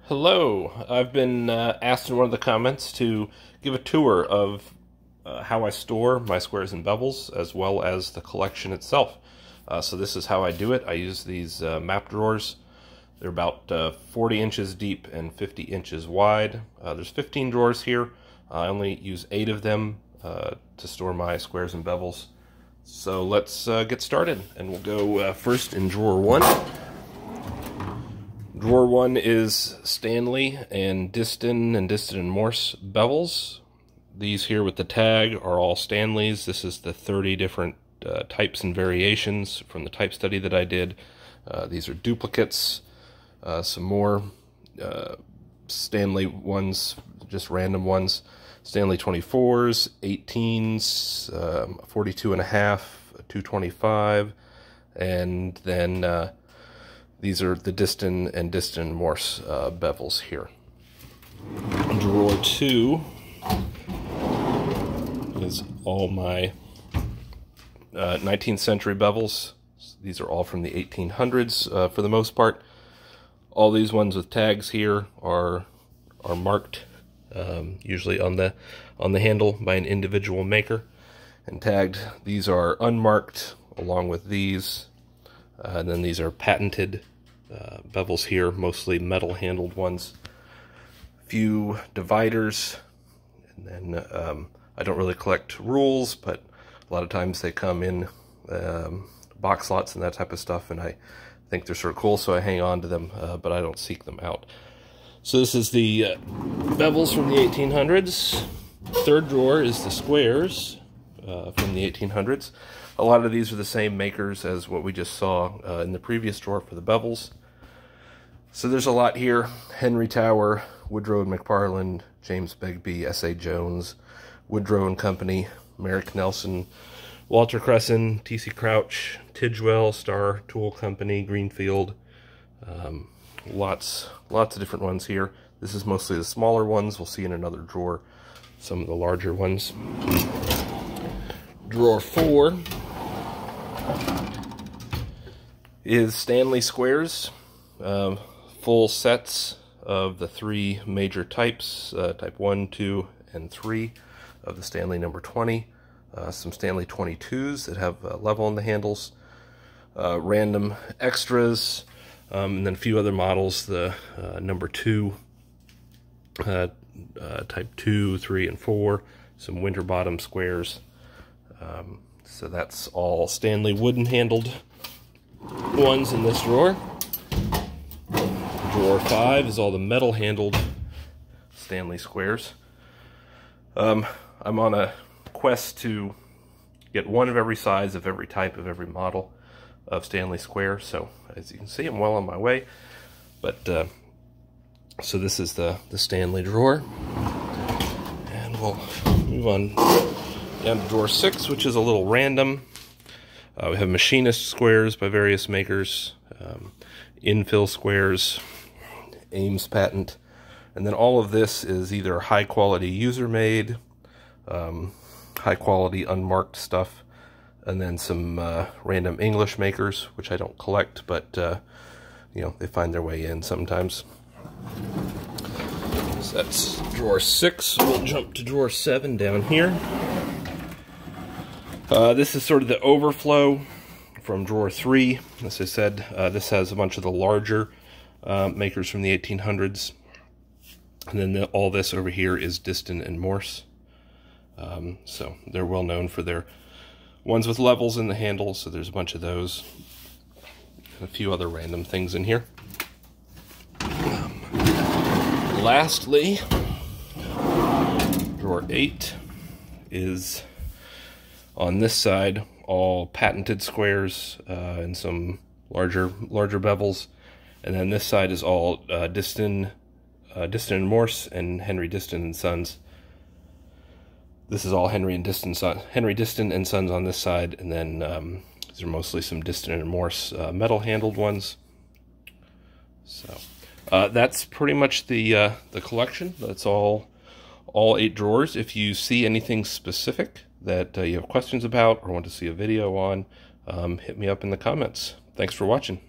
Hello, I've been asked in one of the comments to give a tour of how I store my squares and bevels, as well as the collection itself. So this is how I do it. I use these map drawers. They're about 40 inches deep and 50 inches wide. There's 15 drawers here. I only use 8 of them to store my squares and bevels. So let's get started, and we'll go first in drawer 1. Drawer 1 is Stanley and Disston and Morss bevels. These here with the tag are all Stanleys. This is the 30 different types and variations from the type study that I did. These are duplicates, some more Stanley ones, just random ones. Stanley 24s, 18s, 42 and a half, 225, and then these are the Disston and Morss bevels here. Drawer 2 is all my 19th century bevels. These are all from the 1800s for the most part. All these ones with tags here are marked, usually on the handle by an individual maker, and tagged. These are unmarked along with these. And then these are patented bevels here, mostly metal handled ones. A few dividers, and then I don't really collect rules, but a lot of times they come in box lots and that type of stuff, and I think they're sort of cool, so I hang on to them, but I don't seek them out. So this is the bevels from the 1800s. Third drawer is the squares from the 1800s. A lot of these are the same makers as what we just saw in the previous drawer for the bevels. So there's a lot here. Henry Tower, Woodrow and McFarland, James Begbie, S.A. Jones, Woodrow and Company, Merrick Nelson, Walter Cresson, T.C. Crouch, Tidwell, Star Tool Company, Greenfield. Lots of different ones here. This is mostly the smaller ones. We'll see in another drawer some of the larger ones. Drawer 4 is Stanley squares. Full sets of the 3 major types, type 1, 2, and 3 of the Stanley number 20. Some Stanley 22s that have level on the handles. Random extras, and then a few other models, the number 2, type 2, 3, and 4. Some winter bottom squares. So that's all Stanley wooden handled ones in this drawer. Drawer 5 is all the metal handled Stanley squares. I'm on a quest to get one of every size, of every type, of every model of Stanley square. So as you can see, I'm well on my way. But so this is the Stanley drawer, and we'll move on down to drawer 6, which is a little random. We have machinist squares by various makers, infill squares, Ames patent, and then all of this is either high quality user made, high quality unmarked stuff, and then some random English makers, which I don't collect, but you know, they find their way in sometimes. So that's drawer 6. We'll jump to drawer 7 down here. This is sort of the overflow from drawer 3. As I said, this has a bunch of the larger makers from the 1800s. And then all this over here is Disston and Morss. So they're well known for their ones with levels in the handle, so there's a bunch of those. And a few other random things in here. Lastly, drawer 8 is, on this side, all patented squares and some larger bevels, and then this side is all Disston and Morss and Henry Disston and Sons. This is all Henry Disston and Sons on this side, and then these are mostly some Disston and Morss metal handled ones. So that's pretty much the collection. That's all 8 drawers. If you see anything specific that you have questions about or want to see a video on, hit me up in the comments. Thanks for watching.